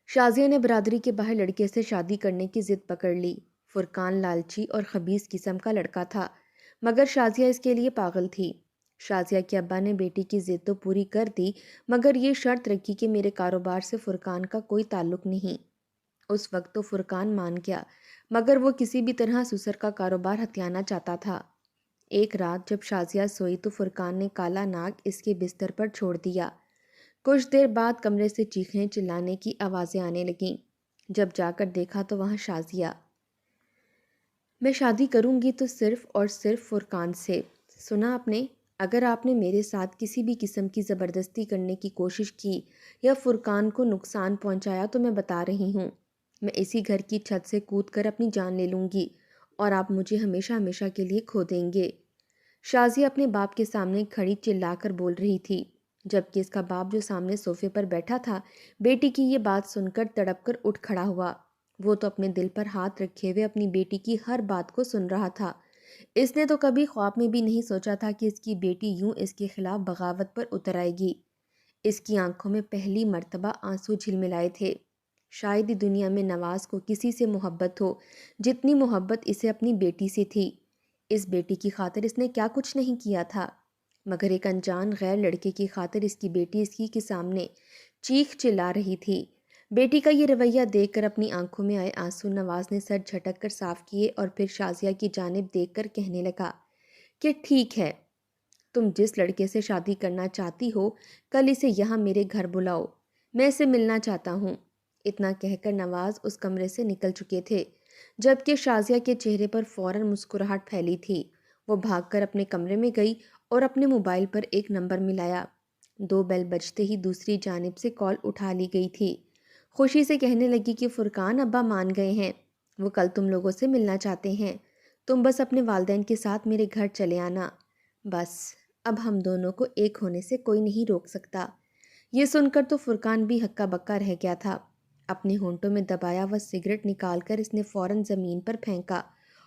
شازیہ نے برادری کے باہر لڑکے سے شادی کرنے کی ضد پکڑ لی۔ فرقان لالچی اور خبیث قسم کا لڑکا تھا، مگر شازیہ اس کے لیے پاگل تھی۔ شازیہ کے ابا نے بیٹی کی ضد تو پوری کر دی، مگر یہ شرط رکھی کہ میرے کاروبار سے فرقان کا کوئی تعلق نہیں۔ اس وقت تو فرقان مان گیا، مگر وہ کسی بھی طرح سسر کا کاروبار ہتھیانا چاہتا تھا۔ ایک رات جب شازیہ سوئی تو فرقان نے کالا ناگ اس کے بستر پر چھوڑ دیا۔ کچھ دیر بعد کمرے سے چیخنے چلانے کی آوازیں آنے لگیں۔ جب جا کر دیکھا تو وہاں شازیہ۔ میں شادی کروں گی تو صرف اور صرف فرقان سے۔ سنا آپ نے؟ اگر آپ نے میرے ساتھ کسی بھی قسم کی زبردستی کرنے کی کوشش کی یا فرقان کو نقصان پہنچایا تو میں بتا رہی ہوں، میں اسی گھر کی چھت سے کود کر اپنی جان لے لوں گی اور آپ مجھے ہمیشہ ہمیشہ کے لیے کھو دیں گے۔ شازیہ اپنے باپ کے سامنے کھڑی چلا کر بول رہی تھی، جبکہ اس کا باپ جو سامنے صوفے پر بیٹھا تھا بیٹی کی یہ بات سن کر تڑپ کر اٹھ کھڑا ہوا۔ وہ تو اپنے دل پر ہاتھ رکھے ہوئے اپنی بیٹی کی ہر بات کو سن رہا تھا۔ اس نے تو کبھی خواب میں بھی نہیں سوچا تھا کہ اس کی بیٹی یوں اس کے خلاف بغاوت پر اتر آئے گی۔ اس کی آنکھوں میں پہلی مرتبہ آنسو جھلملائے تھے۔ شاید ہی دنیا میں نواز کو کسی سے محبت ہو جتنی محبت اسے اپنی بیٹی سے تھی۔ اس بیٹی کی خاطر اس نے کیا کچھ نہیں کیا تھا، مگر ایک انجان غیر لڑکے کی خاطر اس کی بیٹی اس کی کے سامنے چیخ چلا رہی تھی۔ بیٹی کا یہ رویہ دیکھ کر اپنی آنکھوں میں آئے آنسو نواز نے سر جھٹک کر صاف کیے اور پھر شازیہ کی جانب دیکھ کر کہنے لگا کہ ٹھیک ہے، تم جس لڑکے سے شادی کرنا چاہتی ہو کل اسے یہاں میرے گھر بلاؤ، میں اسے ملنا چاہتا ہوں۔ اتنا کہہ کر نواز اس کمرے سے نکل چکے تھے، جبکہ شازیہ کے چہرے پر فوراً مسکراہٹ پھیلی تھی۔ وہ بھاگ کر اپنے کمرے میں گئی اور اپنے موبائل پر ایک نمبر ملایا۔ 2 بیل بجتے ہی دوسری جانب سے کال اٹھا لی گئی تھی۔ خوشی سے کہنے لگی کہ فرقان ابا مان گئے ہیں، وہ کل تم لوگوں سے ملنا چاہتے ہیں، تم بس اپنے والدین کے ساتھ میرے گھر چلے آنا، بس اب ہم دونوں کو ایک ہونے سے کوئی نہیں روک سکتا۔ یہ سن کر تو فرقان بھی ہکا بکا رہ گیا تھا۔ اپنے ہونٹوں میں دبایا وہ سگریٹ نکال کر اس نے فوراً زمین پر پھینکا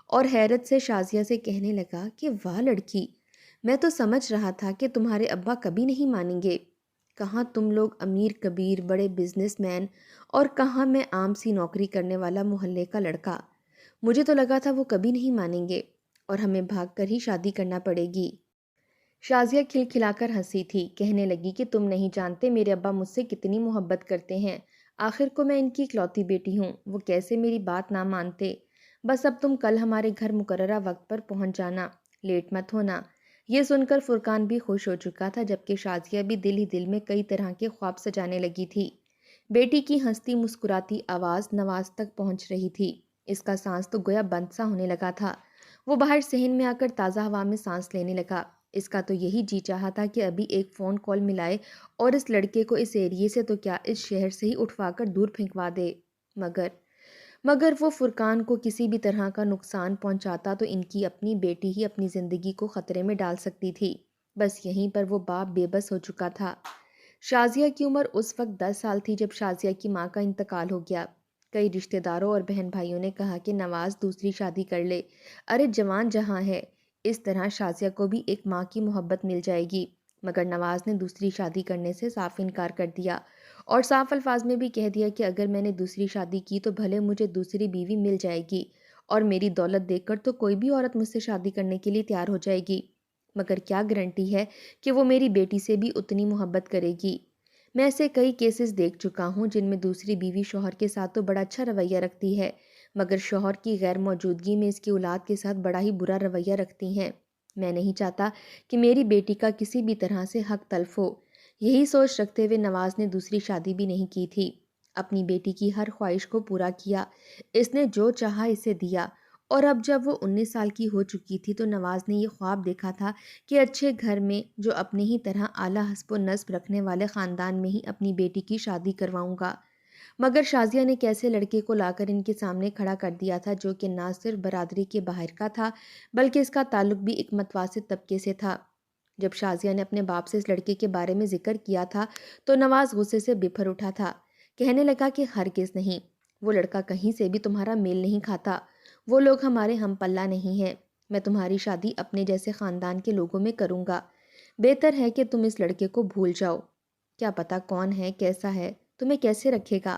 اور حیرت سے شازیہ سے کہنے لگا کہ واہ لڑکی، میں تو سمجھ رہا تھا کہ تمہارے ابا کبھی نہیں مانیں گے۔ کہاں تم لوگ امیر کبیر بڑے بزنس مین اور کہاں میں عام سی نوکری کرنے والا محلے کا لڑکا۔ مجھے تو لگا تھا وہ کبھی نہیں مانیں گے اور ہمیں بھاگ کر ہی شادی کرنا پڑے گی۔ شازیہ کھلکھلا کر ہنسی تھی، کہنے لگی کہ تم نہیں جانتے میرے ابا مجھ سے کتنی محبت کرتے ہیں، آخر کو میں ان کی اکلوتی بیٹی ہوں، وہ کیسے میری بات نہ مانتے۔ بس اب تم کل ہمارے گھر مقررہ وقت پر پہنچ جانا، لیٹ مت ہونا۔ یہ سن کر فرقان بھی خوش ہو چکا تھا، جبکہ شازیہ بھی دل ہی دل میں کئی طرح کے خواب سجانے لگی تھی۔ بیٹی کی ہنستی مسکراتی آواز نواز تک پہنچ رہی تھی، اس کا سانس تو گویا بند سا ہونے لگا تھا۔ وہ باہر صحن میں آ کر تازہ ہوا میں سانس لینے لگا۔ اس کا تو یہی جی چاہا تھا کہ ابھی ایک فون کال ملائے اور اس لڑکے کو اس ایریے سے تو کیا اس شہر سے ہی اٹھوا کر دور پھینکوا دے، مگر وہ فرقان کو کسی بھی طرح کا نقصان پہنچاتا تو ان کی اپنی بیٹی ہی اپنی زندگی کو خطرے میں ڈال سکتی تھی۔ بس یہیں پر وہ باپ بے بس ہو چکا تھا۔ شازیہ کی عمر اس وقت 10 سال تھی جب شازیہ کی ماں کا انتقال ہو گیا۔ کئی رشتہ داروں اور بہن بھائیوں نے کہا کہ نواز دوسری شادی کر لے، ارے جوان جہاں ہے، اس طرح شازیہ کو بھی ایک ماں کی محبت مل جائے گی، مگر نواز نے دوسری شادی کرنے سے صاف انکار کر دیا اور صاف الفاظ میں بھی کہہ دیا کہ اگر میں نے دوسری شادی کی تو بھلے مجھے دوسری بیوی مل جائے گی اور میری دولت دیکھ کر تو کوئی بھی عورت مجھ سے شادی کرنے کے لیے تیار ہو جائے گی، مگر کیا گارنٹی ہے کہ وہ میری بیٹی سے بھی اتنی محبت کرے گی۔ میں ایسے کئی کیسز دیکھ چکا ہوں جن میں دوسری بیوی شوہر کے ساتھ تو بڑا اچھا رویہ رکھتی ہے، مگر شوہر کی غیر موجودگی میں اس کی اولاد کے ساتھ بڑا ہی برا رویہ رکھتی ہیں۔ میں نہیں چاہتا کہ میری بیٹی کا کسی بھی طرح سے حق تلف ہو۔ یہی سوچ رکھتے ہوئے نواز نے دوسری شادی بھی نہیں کی تھی، اپنی بیٹی کی ہر خواہش کو پورا کیا، اس نے جو چاہا اسے دیا، اور اب جب وہ 19 سال کی ہو چکی تھی تو نواز نے یہ خواب دیکھا تھا کہ اچھے گھر میں جو اپنے ہی طرح اعلیٰ حسب و نسب رکھنے والے خاندان میں ہی اپنی بیٹی کی شادی کرواؤں گا، مگر شازیہ نے کیسے لڑکے کو لا کر ان کے سامنے کھڑا کر دیا تھا جو کہ نہ صرف برادری کے باہر کا تھا بلکہ اس کا تعلق بھی ایک متوسط طبقے سے تھا۔ جب شازیہ نے اپنے باپ سے اس لڑکے کے بارے میں ذکر کیا تھا تو نواز غصے سے بپھر اٹھا تھا، کہنے لگا کہ ہرگز نہیں، وہ لڑکا کہیں سے بھی تمہارا میل نہیں کھاتا، وہ لوگ ہمارے ہم پلہ نہیں ہیں، میں تمہاری شادی اپنے جیسے خاندان کے لوگوں میں کروں گا، بہتر ہے کہ تم اس لڑکے کو بھول جاؤ، کیا پتا کون ہے کیسا ہے، تمہیں کیسے رکھے گا،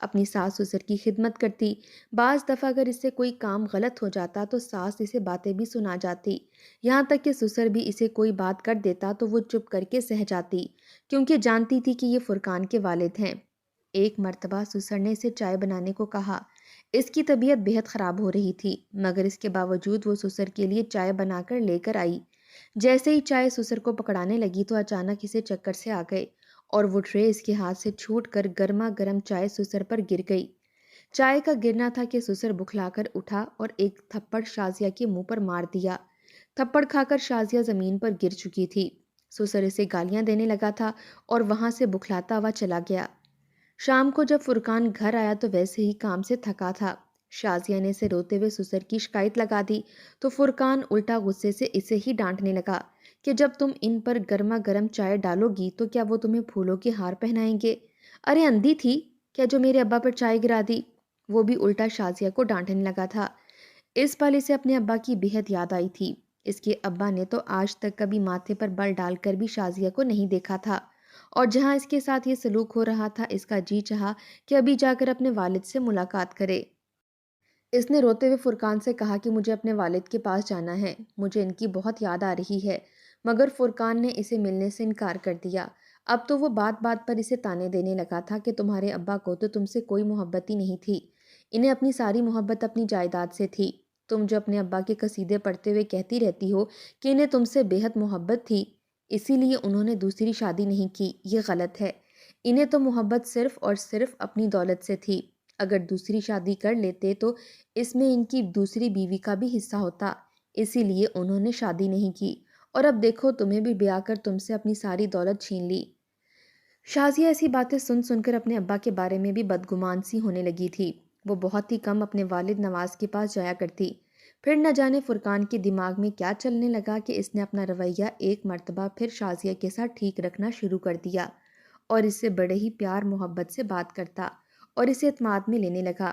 اپنی ساس سسر کی خدمت کرتی۔ بعض دفعہ اگر اس سے کوئی کام غلط ہو جاتا تو ساس اسے باتیں بھی سنا جاتی، یہاں تک کہ سسر بھی اسے کوئی بات کر دیتا تو وہ چپ کر کے سہ جاتی، کیونکہ جانتی تھی کہ یہ فرقان کے والد ہیں۔ ایک مرتبہ سسر نے اسے چائے بنانے کو کہا۔ اس کی طبیعت بہت خراب ہو رہی تھی، مگر اس کے باوجود وہ سسر کے لیے چائے بنا کر لے کر آئی۔ جیسے ہی چائے سسر کو پکڑانے لگی تو اچانک اسے چکر سے آ گئے اور وہ ٹرے اس کے ہاتھ سے چھوٹ کر گرما گرم چائے سسر پر گر گئی۔ چائے کا گرنا تھا کہ سسر بکھلا کر اٹھا اور ایک تھپڑ شازیہ کے منہ پر مار دیا۔ تھپڑ کھا کر شازیہ زمین پر گر چکی تھی۔ سسر اسے گالیاں دینے لگا تھا اور وہاں سے بکھلاتا ہوا چلا گیا۔ شام کو جب فرقان گھر آیا تو ویسے ہی کام سے تھکا تھا۔ شازیہ نے اسے روتے ہوئے سسر کی شکایت لگا دی تو فرقان الٹا غصے سے اسے ہی ڈانٹنے لگا کہ جب تم ان پر گرما گرم چائے ڈالو گی تو کیا وہ تمہیں پھولوں کے ہار پہنائیں گے؟ ارے اندھی تھی کیا جو میرے ابا پر چائے گرا دی؟ وہ بھی الٹا شازیہ کو ڈانٹنے لگا تھا۔ اس پل اسے اپنے ابا کی بہت یاد آئی تھی۔ اس کے ابا نے تو آج تک کبھی ماتھے پر بل ڈال کر بھی شازیہ کو نہیں دیکھا تھا، اور جہاں اس کے ساتھ یہ سلوک ہو رہا تھا اس کا جی چاہا کہ ابھی جا کر اپنے والد سے ملاقات کرے۔ اس نے روتے ہوئے فرقان سے کہا کہ مجھے اپنے والد کے پاس جانا ہے، مجھے ان کی بہت یاد آ رہی ہے، مگر فرقان نے اسے ملنے سے انکار کر دیا۔ اب تو وہ بات بات پر اسے تانے دینے لگا تھا کہ تمہارے ابا کو تو تم سے کوئی محبت ہی نہیں تھی، انہیں اپنی ساری محبت اپنی جائیداد سے تھی۔ تم جو اپنے ابا کے قصیدے پڑھتے ہوئے کہتی رہتی ہو کہ انہیں تم سے بےحد محبت تھی، اسی لیے انہوں نے دوسری شادی نہیں کی، یہ غلط ہے۔ انہیں تو محبت صرف اور صرف اپنی دولت سے تھی، اگر دوسری شادی کر لیتے تو اس میں ان کی دوسری بیوی کا بھی حصہ ہوتا، اسی لیے انہوں نے شادی نہیں کی، اور اب دیکھو تمہیں بھی بیاہ کر تم سے اپنی ساری دولت چھین لی۔ شازیہ ایسی باتیں سن سن کر اپنے ابا کے بارے میں بھی بدگمان سی ہونے لگی تھی۔ وہ بہت ہی کم اپنے والد نواز کے پاس جایا کرتی۔ پھر نہ جانے فرقان کے دماغ میں کیا چلنے لگا کہ اس نے اپنا رویہ ایک مرتبہ پھر شازیہ کے ساتھ ٹھیک رکھنا شروع کر دیا اور اس سے بڑے ہی پیار محبت سے بات کرتا اور اسے اعتماد میں لینے لگا۔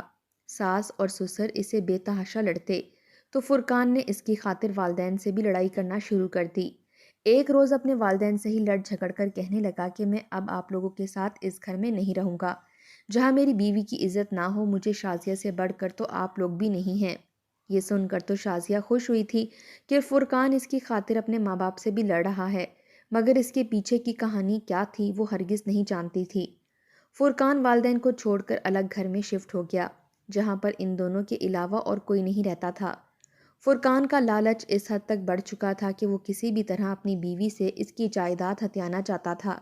ساس اور سسر اسے بے تحاشا لڑتے تو فرقان نے اس کی خاطر والدین سے بھی لڑائی کرنا شروع کر دی۔ ایک روز اپنے والدین سے ہی لڑ جھگڑ کر کہنے لگا کہ میں اب آپ لوگوں کے ساتھ اس گھر میں نہیں رہوں گا، جہاں میری بیوی کی عزت نہ ہو، مجھے شازیہ سے بڑھ کر تو آپ لوگ بھی نہیں ہیں۔ یہ سن کر تو شازیہ خوش ہوئی تھی کہ فرقان اس کی خاطر اپنے ماں باپ سے بھی لڑ رہا ہے، مگر اس کے پیچھے کی کہانی کیا تھی وہ ہرگز نہیں جانتی تھی۔ فرقان والدین کو چھوڑ کر الگ گھر میں شفٹ ہو گیا، جہاں پر ان دونوں کے علاوہ اور کوئی نہیں رہتا تھا۔ فرقان کا لالچ اس حد تک بڑھ چکا تھا کہ وہ کسی بھی طرح اپنی بیوی سے اس کی جائیداد ہتھیانا چاہتا تھا۔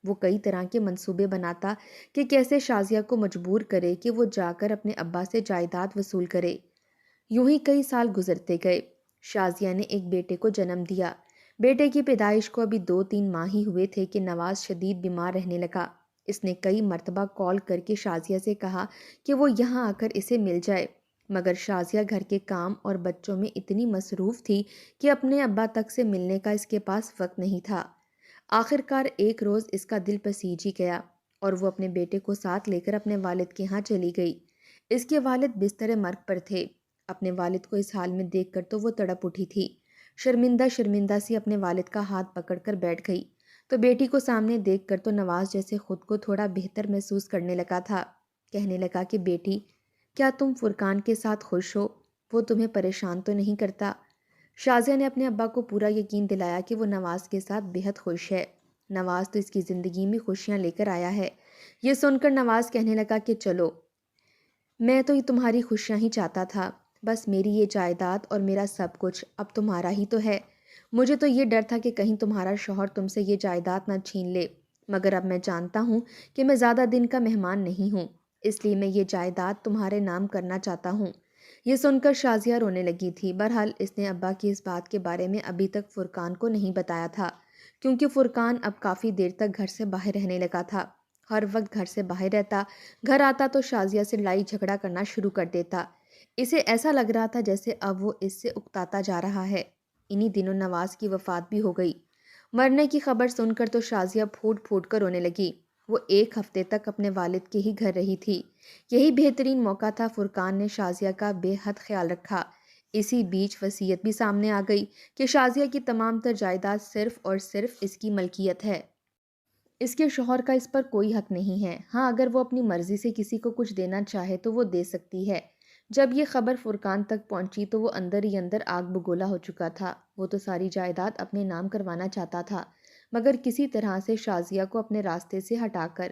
وہ کئی طرح کے منصوبے بناتا کہ کیسے شازیہ کو مجبور کرے کہ وہ جا کر اپنے ابا سے جائیداد وصول کرے۔ یوں ہی کئی سال گزرتے گئے۔ شازیہ نے ایک بیٹے کو جنم دیا۔ بیٹے کی پیدائش کو ابھی 2-3 ماہ ہی ہوئے تھے کہ نواز شدید بیمار رہنے لگا۔ اس نے کئی مرتبہ کال کر کے شازیہ سے کہا کہ وہ یہاں آ کر اسے مل جائے، مگر شازیہ گھر کے کام اور بچوں میں اتنی مصروف تھی کہ اپنے ابا تک سے ملنے کا اس کے پاس وقت نہیں تھا۔ آخرکار ایک روز اس کا دل پسیج ہی گیا اور وہ اپنے بیٹے کو ساتھ لے کر اپنے والد کے ہاں چلی گئی۔ اس کے والد بستر مرگ پر تھے۔ اپنے والد کو اس حال میں دیکھ کر تو وہ تڑپ اٹھی تھی۔ شرمندہ شرمندہ سی اپنے والد کا ہاتھ پکڑ کر بیٹھ گئی تو بیٹی کو سامنے دیکھ کر تو نواز جیسے خود کو تھوڑا بہتر محسوس کرنے لگا تھا۔ کہنے لگا کہ بیٹی، کیا تم فرقان کے ساتھ خوش ہو؟ وہ تمہیں پریشان تو نہیں کرتا؟ شازیہ نے اپنے ابا کو پورا یقین دلایا کہ وہ نواز کے ساتھ بہت خوش ہے۔ نواز تو اس کی زندگی میں خوشیاں لے کر آیا ہے۔ یہ سن کر نواز کہنے لگا کہ چلو، میں تو یہ تمہاری خوشیاں ہی چاہتا تھا، بس میری یہ جائیداد اور میرا سب کچھ اب تمہارا ہی تو ہے۔ مجھے تو یہ ڈر تھا کہ کہیں تمہارا شوہر تم سے یہ جائیداد نہ چھین لے، مگر اب میں جانتا ہوں کہ میں زیادہ دن کا مہمان نہیں ہوں، اس لیے میں یہ جائیداد تمہارے نام کرنا چاہتا ہوں۔ یہ سن کر شازیہ رونے لگی تھی۔ بہرحال اس نے ابا کی اس بات کے بارے میں ابھی تک فرقان کو نہیں بتایا تھا، کیونکہ فرقان اب کافی دیر تک گھر سے باہر رہنے لگا تھا۔ ہر وقت گھر سے باہر رہتا، گھر آتا تو شازیہ سے لڑائی جھگڑا کرنا شروع کر دیتا۔ اسے ایسا لگ رہا تھا جیسے اب وہ اس سے اکتاتا جا رہا ہے۔ انہی دنوں نواز کی وفات بھی ہو گئی۔ مرنے کی خبر سن کر تو شازیہ پھوٹ پھوٹ کر رونے لگی۔ وہ 1 ہفتے تک اپنے والد کے ہی گھر رہی تھی۔ یہی بہترین موقع تھا۔ فرقان نے شازیہ کا بے حد خیال رکھا۔ اسی بیچ وصیت بھی سامنے آ گئی کہ شازیہ کی تمام تر جائیداد صرف اور صرف اس کی ملکیت ہے۔ اس کے شوہر کا اس پر کوئی حق نہیں ہے۔ ہاں، اگر وہ اپنی مرضی سے کسی کو کچھ دینا چاہے تو وہ دے سکتی ہے۔ جب یہ خبر فرقان تک پہنچی تو وہ اندر ہی اندر آگ بگولا ہو چکا تھا۔ وہ تو ساری جائیداد اپنے نام کروانا چاہتا تھا، مگر کسی طرح سے شازیہ کو اپنے راستے سے ہٹا کر۔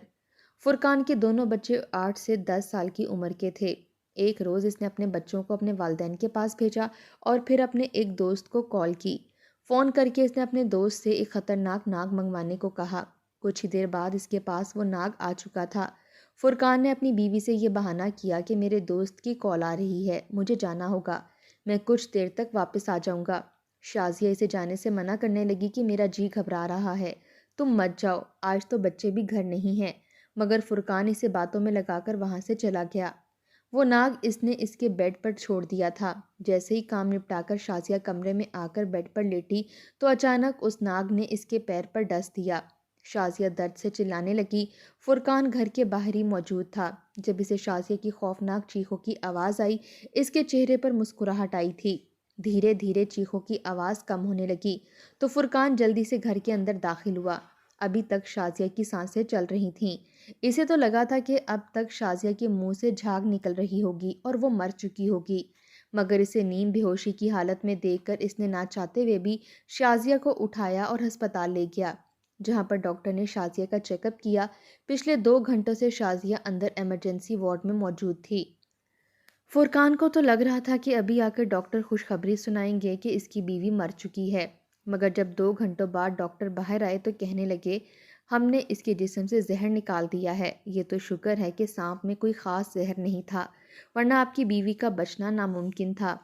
فرقان کے دونوں بچے 8 سے 10 سال کی عمر کے تھے۔ ایک روز اس نے اپنے بچوں کو اپنے والدین کے پاس بھیجا اور پھر اپنے ایک دوست کو کال کی۔ فون کر کے اس نے اپنے دوست سے ایک خطرناک ناگ منگوانے کو کہا۔ کچھ ہی دیر بعد اس کے پاس وہ ناگ آ چکا تھا۔ فرقان نے اپنی بیوی سے یہ بہانہ کیا کہ میرے دوست کی کال آ رہی ہے، مجھے جانا ہوگا، میں کچھ دیر تک واپس آ جاؤں گا۔ شازیہ اسے جانے سے منع کرنے لگی کہ میرا جی گھبرا رہا ہے، تم مت جاؤ، آج تو بچے بھی گھر نہیں ہیں، مگر فرقان اسے باتوں میں لگا کر وہاں سے چلا گیا۔ وہ ناگ اس نے اس کے بیڈ پر چھوڑ دیا تھا۔ جیسے ہی کام نپٹا کر شازیہ کمرے میں آ کر بیڈ پر لیٹی تو اچانک اس ناگ نے اس کے پیر پر ڈس دیا۔ شازیہ درد سے چلانے لگی۔ فرقان گھر کے باہر ہی موجود تھا۔ جب اسے شازیہ کی خوفناک چیخوں کی آواز آئی، اس کے چہرے پر مسکراہٹ آئی تھی۔ دھیرے دھیرے چیخوں کی آواز کم ہونے لگی تو فرقان جلدی سے گھر کے اندر داخل ہوا۔ ابھی تک شازیہ کی سانسیں چل رہی تھیں۔ اسے تو لگا تھا کہ اب تک شازیہ کے منہ سے جھاگ نکل رہی ہوگی اور وہ مر چکی ہوگی، مگر اسے نیم بے ہوشی کی حالت میں دیکھ کر اس نے نہ چاہتے ہوئے بھی شازیہ کو اٹھایا اور ہسپتال لے گیا، جہاں پر ڈاکٹر نے شازیہ کا چیک اپ کیا۔ پچھلے 2 گھنٹوں سے شازیہ اندر ایمرجنسی وارڈ میں موجود تھی۔ فرقان کو تو لگ رہا تھا کہ ابھی آ کر ڈاکٹر خوشخبری سنائیں گے کہ اس کی بیوی مر چکی ہے، مگر جب 2 گھنٹوں بعد ڈاکٹر باہر آئے تو کہنے لگے ہم نے اس کے جسم سے زہر نکال دیا ہے۔ یہ تو شکر ہے کہ سانپ میں کوئی خاص زہر نہیں تھا، ورنہ آپ کی بیوی کا بچنا ناممکن تھا۔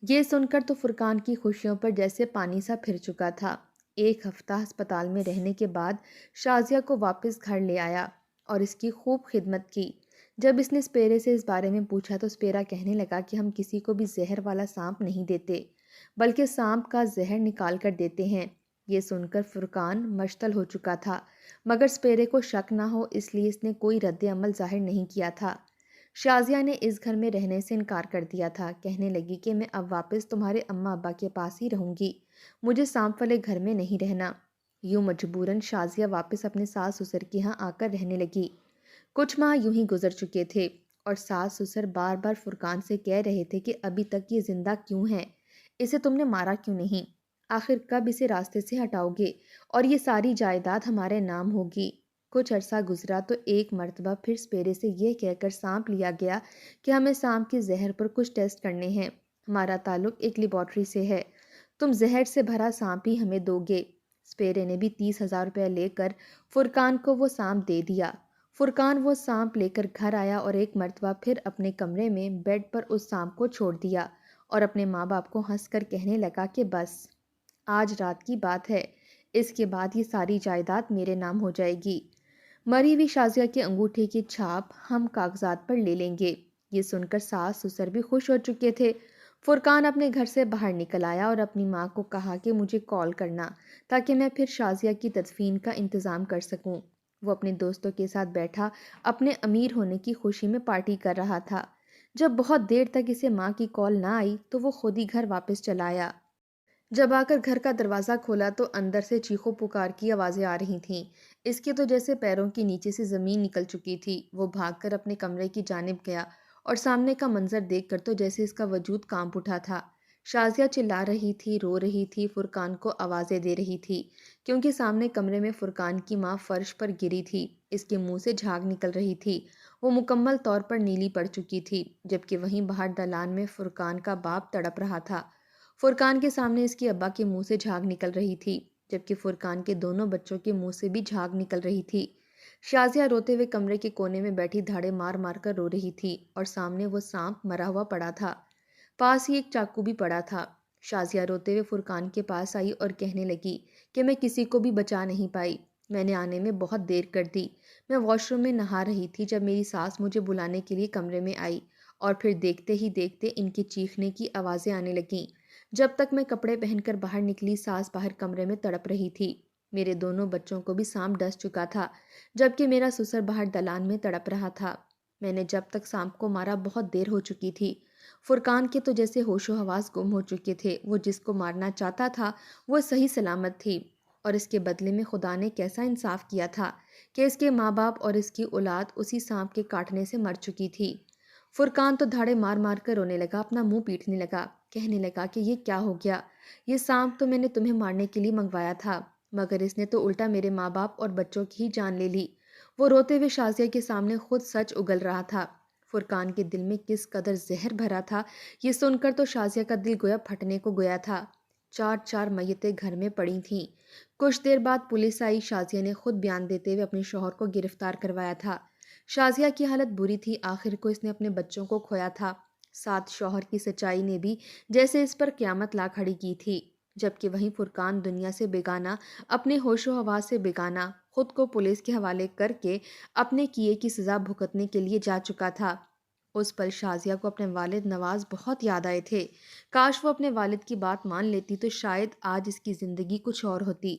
یہ سن کر تو فرقان کی خوشیوں پر جیسے پانی سا پھر چکا تھا۔ 1 ہفتہ ہسپتال میں رہنے کے بعد شازیہ کو واپس گھر لے آیا اور اس کی خوب خدمت کی۔ جب اس نے سپیرے سے اس بارے میں پوچھا تو سپیرا کہنے لگا کہ ہم کسی کو بھی زہر والا سانپ نہیں دیتے، بلکہ سانپ کا زہر نکال کر دیتے ہیں۔ یہ سن کر فرقان مشتعل ہو چکا تھا، مگر سپیرے کو شک نہ ہو اس لیے اس نے کوئی رد عمل ظاہر نہیں کیا تھا۔ شازیہ نے اس گھر میں رہنے سے انکار کر دیا تھا، کہنے لگی کہ میں اب واپس تمہارے اماں ابا کے پاس ہی رہوں گی، مجھے سانپ والے گھر میں نہیں رہنا۔ یوں مجبوراً شازیہ واپس اپنے ساس سسر کے ہاں آ کر رہنے لگی۔ کچھ ماہ یوں ہی گزر چکے تھے اور ساس سسر بار بار فرقان سے کہہ رہے تھے کہ ابھی تک یہ زندہ کیوں ہے، اسے تم نے مارا کیوں نہیں، آخر کب اسے راستے سے ہٹاؤ گے اور یہ ساری جائیداد ہمارے نام ہوگی۔ کچھ عرصہ گزرا تو ایک مرتبہ پھر سپیرے سے یہ کہہ کر سانپ لیا گیا کہ ہمیں سانپ کے زہر پر کچھ ٹیسٹ کرنے ہیں، ہمارا تعلق ایک لیبارٹری سے ہے، تم زہر سے بھرا سانپ ہی ہمیں دو گے۔ سپیرے نے بھی 30,000 روپے لے کر فرقان کو وہ سانپ دے دیا۔ فرقان وہ سانپ لے کر گھر آیا اور ایک مرتبہ پھر اپنے کمرے میں بیڈ پر اس سانپ کو چھوڑ دیا اور اپنے ماں باپ کو ہنس کر کہنے لگا کہ بس آج رات کی بات ہے، اس کے بعد یہ ساری جائیداد میرے نام ہو جائے گی، مری ہوئی شازیہ کے انگوٹھے کی چھاپ ہم کاغذات پر لے لیں گے۔ یہ سن کر ساس سسر بھی خوش ہو چکے تھے۔ فرقان اپنے گھر سے باہر نکل آیا اور اپنی ماں کو کہا کہ مجھے کال کرنا تاکہ میں پھر شازیہ کی تدفین کا انتظام کر سکوں۔ وہ اپنے دوستوں کے ساتھ بیٹھا اپنے امیر ہونے کی خوشی میں پارٹی کر رہا تھا۔ جب بہت دیر تک اسے ماں کی کال نہ آئی تو وہ خود ہی گھر واپس چلا آیا۔ جب آ کر گھر کا دروازہ کھولا تو اندر سے چیخو پکار کی آوازیں آ رہی تھیں۔ اس کے تو جیسے پیروں کے نیچے سے زمین نکل چکی تھی۔ وہ بھاگ کر اپنے کمرے کی جانب گیا اور سامنے کا منظر دیکھ کر تو جیسے اس کا وجود کانپ اٹھا تھا۔ شازیہ چلا رہی تھی، رو رہی تھی، فرقان کو آوازیں دے رہی تھی، کیونکہ سامنے کمرے میں فرقان کی ماں فرش پر گری تھی، اس کے منہ سے جھاگ نکل رہی تھی، وہ مکمل طور پر نیلی پڑ چکی تھی، جبکہ وہیں باہر دالان میں فرقان کا باپ تڑپ رہا تھا۔ فرقان کے سامنے اس کے ابا کے منہ سے جھاگ نکل رہی تھی، جبکہ فرقان کے دونوں بچوں کے منہ سے بھی جھاگ نکل رہی تھی۔ شازیہ روتے ہوئے کمرے کے کونے میں بیٹھی دھاڑے مار مار کر رو رہی تھی اور سامنے وہ سانپ مرا ہوا پڑا تھا، پاس ہی ایک چاقو بھی پڑا تھا۔ شازیہ روتے ہوئے فرقان کے پاس آئی اور کہنے لگی کہ میں کسی کو بھی بچا نہیں پائی، میں نے آنے میں بہت دیر کر دی، میں واش روم میں نہا رہی تھی جب میری ساس مجھے بلانے کے لیے کمرے میں آئی اور پھر دیکھتے ہی دیکھتے ان کے چیخنے کی آوازیں آنے لگیں۔ جب تک میں کپڑے پہن کر باہر نکلی ساس باہر کمرے میں تڑپ رہی تھی، میرے دونوں بچوں کو بھی سانپ ڈس چکا تھا، جبکہ میرا سسر باہر دالان میں تڑپ رہا تھا۔ میں نے جب تک سانپ کو مارا بہت دیر ہو چکی تھی۔ فرقان کے تو جیسے ہوش و حواس گم ہو چکے تھے، وہ جس کو مارنا چاہتا تھا وہ صحیح سلامت تھی اور اس کے بدلے میں خدا نے کیسا انصاف کیا تھا کہ اس کے ماں باپ اور اس کی اولاد اسی سانپ کے کاٹنے سے مر چکی تھی۔ فرقان تو دھاڑے مار مار کر رونے لگا، اپنا منہ پیٹنے لگا، کہنے لگا کہ یہ کیا ہو گیا؟ یہ سانپ تو میں نے تمہیں مارنے کے لیے منگوایا تھا، مگر اس نے تو الٹا میرے ماں باپ اور بچوں کی ہی جان لے لی۔ وہ روتے ہوئے شازیہ کے سامنے خود سچ اگل رہا تھا۔ فرقان کے دل میں کس قدر زہر بھرا تھا، یہ سن کر تو شازیہ کا دل گویا پھٹنے کو گیا تھا۔ چار چار میتیں گھر میں پڑی تھیں۔ کچھ دیر بعد پولیس آئی۔ شازیہ نے خود بیان دیتے ہوئے اپنے شوہر کو گرفتار کروایا تھا۔ شازیہ کی حالت بری تھی، آخر کو اس نے اپنے بچوں کو کھویا تھا۔ ساتھ شوہر کی سچائی نے بھی جیسے اس پر قیامت لا کھڑی کی تھی، جبکہ وہیں فرقان دنیا سے بیگانہ، اپنے ہوش و حواس سے بیگانہ، خود کو پولیس کے حوالے کر کے اپنے کیے کی سزا بھگتنے کے لیے جا چکا تھا۔ اس پل شازیہ کو اپنے والد نواز بہت یاد آئے تھے۔ کاش وہ اپنے والد کی بات مان لیتی تو شاید آج اس کی زندگی کچھ اور ہوتی۔